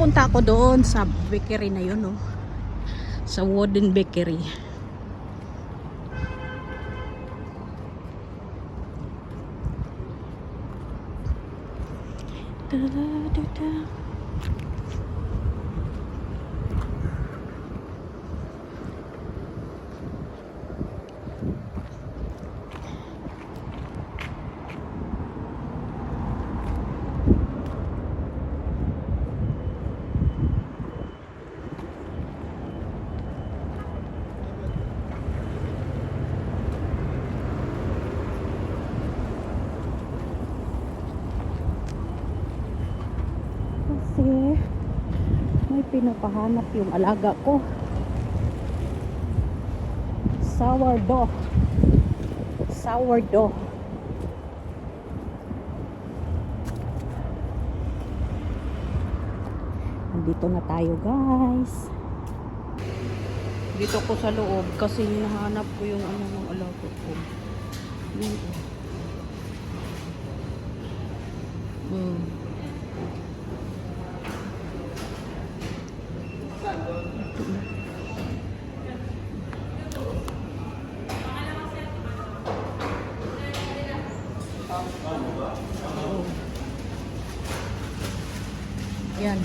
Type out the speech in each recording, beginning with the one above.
pupunta ako doon sa bakery na yun, no? Sa Wooden Bakery. Kasi may pinapahanap yung alaga ko. Sourdough. Sourdough. Nandito na tayo, guys. Dito ko sa loob kasi hinahanap ko yung ano ng alaga ko. Yun. Yan.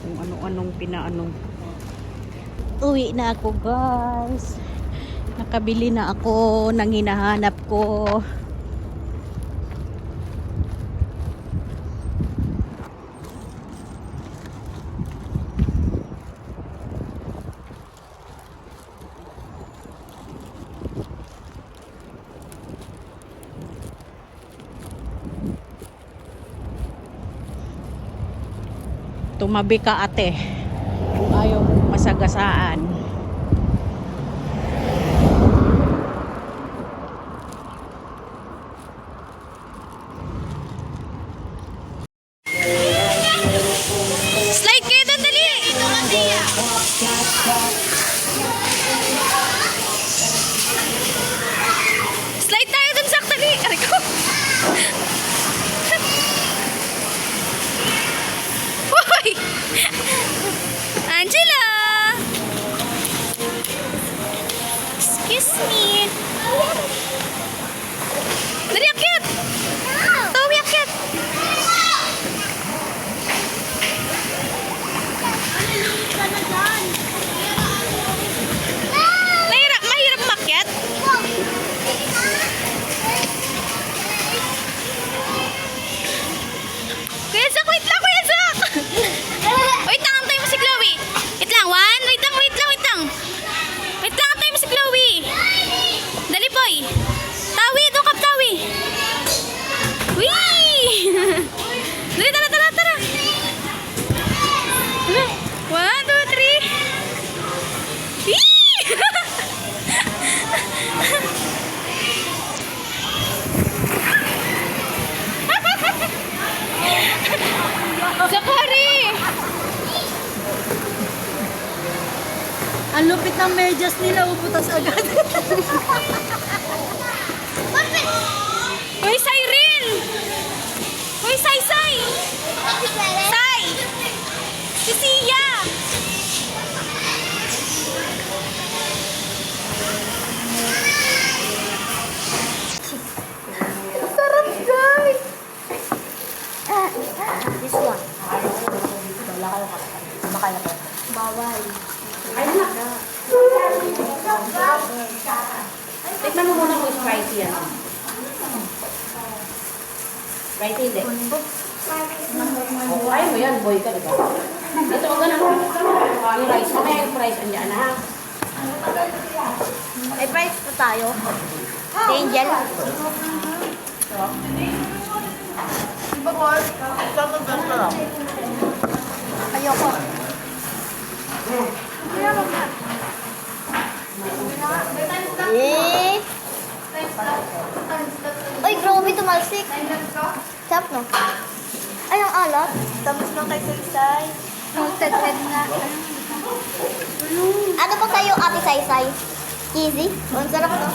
Kung ano-anong pinaanong. Uwi na ako, guys. Nakabili na ako ng hinahanap ko. Tumabi ka, ate, kung ayaw masagasaan. Slide kayo doon, dali! Ito nga siya! Slide tayo doon, sak, dali! Aray ko! Angela! Excuse me. Dali, akyat! Tawi, akyat! Mahirap makyat? Kuya Zak, wait lang, Kuya Zak! Wait lang, antay mo si Chloe. Wait lang, one. Wait lang. Wait lang, antay mo si Chloe. Dali, boy. Tawi, doon ka, tawi. Wee! Dali, tara. One, two, three. Wee! Zakari! Ang lupit ng medyas nila, uputas agad. Uy, Cyril! Uy, Sai! Sai! Si Sia! Sarap, guys! This one. Wala kayo makaya to. Bawal. Ayun na. Tikman mo muna kung spicy yan. Spicy hindi. Ayaw mo yan, boy ka, diba? Ito, huwag ganun. Yung rice. Mamaya yung rice andyan, ha? May price pa tayo. Angel. Diba, Paul? Saan ang ganda lang? Ayoko. Uy, grabe tumalsik. Sarap, no? Ay, ang alat. Tapos lang kay Saysay. Salted head nga. Ano pa sa'yo, Ate Saysay? Cheesy? Ang sarap, no?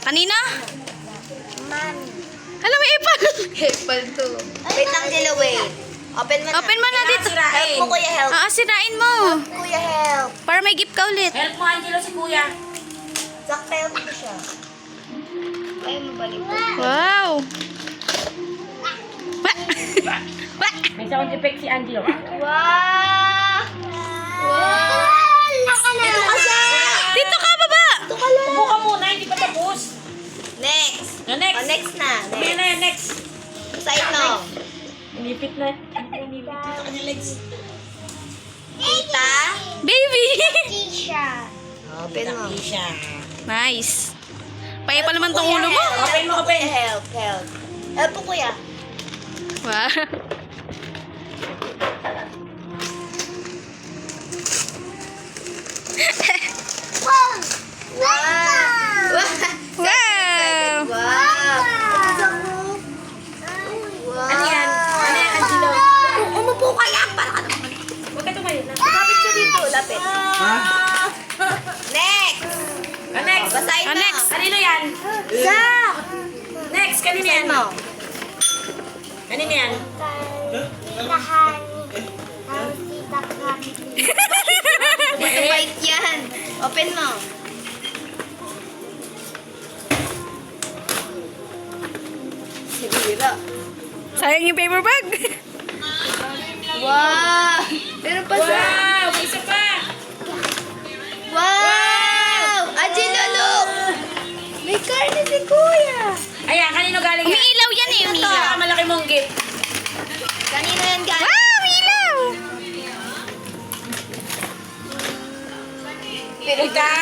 Kanina? Mami. Alam mo, Apple. Apple to. Wait lang, Dilo, wait. Open mo na. Open mo na dito. Help mo, Kuya, help. Sirain mo. Kuya, help. Para may gift ka ulit. Help mo, Angelo, si kuya. Zach, help mo siya. Ayaw mo balik. Wow. May sound effect si Angelo. Wow! Wow! Ito ka siya! Dito ka, baba. Ito ka lang. Tubo ka muna, hindi pa tapos. Next. Na next. Oh, next na. Sabihin na yan, next. Side mo. Inipit na. Inipit na sa kanya legs. Tita. Baby. Tisha. Open mo. Siya. Nice. Paya pa naman tong ulo mo. Open mo, open. Help, help. Help po, Kuya. Wow. Wow! Wow! Wow. Wow! Ano yan? Ano yan, Angelo? Umupo ka lang para ka naman. Huwag ka tumayo na. Lapit siya dito, lapit. Next! Next. Basahin mo. Next. Kanino yan? Zach! Next, kanino yan? Basahin mo. Kanino yan? White yan. Open mo. Sibira. Sayang yung paper bag. Wow! Meron pa sa... Wow! May isa pa! Wow! Angelo, look! May karne si Kuya. Ayan, kanino galing yan? Umiilaw yan eh, umiilaw. Ito, malaki mong gift. Kanino yan, guys? Wow, umiilaw. Tita.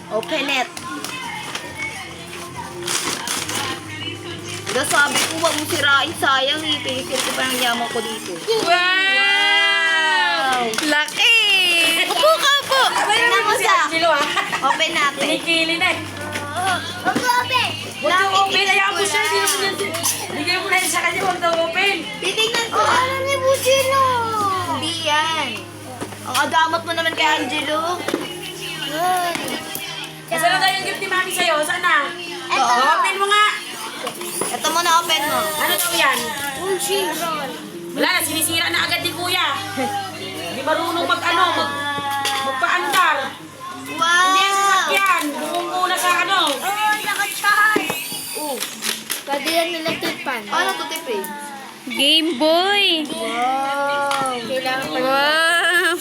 Open it. Diba sabi ko, huwag mo sirain. Sayang eh. Pinisil ko pa ng yaman ko dito. Wow! Laki. Upo ka, upo. Tingnan mo Si sa. Angelo, ha? Open natin. Kinikili na eh. Huwag mo open. Huwag daw open. Ayaw mo siya. Hindi naman yan. Bigay mo na yan sa kanya. Huwag daw open. Titignan ko. Ano ni Buchino? Hindi yan. Ang adamot mo naman kay Angelo. Kasi na daw yung gift ni Mami sa'yo. Saan na? Ito. Open mo nga. Ito mo na open mo. Ano daw yan? Wala na. Sinisira na agad ni Kuya. Hindi marunong magpaandar. Wow! Hindi yan sasakyan. Bumunggo na sa ano. Pwede yan nila tipan. Ano to tipin? Game Boy. Wow! Kailangan pa. Wow.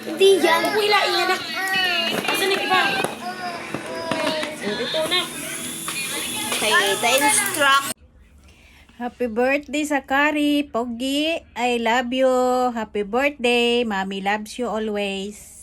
Hindi yan. Wala, iyanak. Asan yung iba? Ito na. Okay, the instruct. Happy birthday, Sakari. Pogi, I love you. Happy birthday. Mommy loves you always.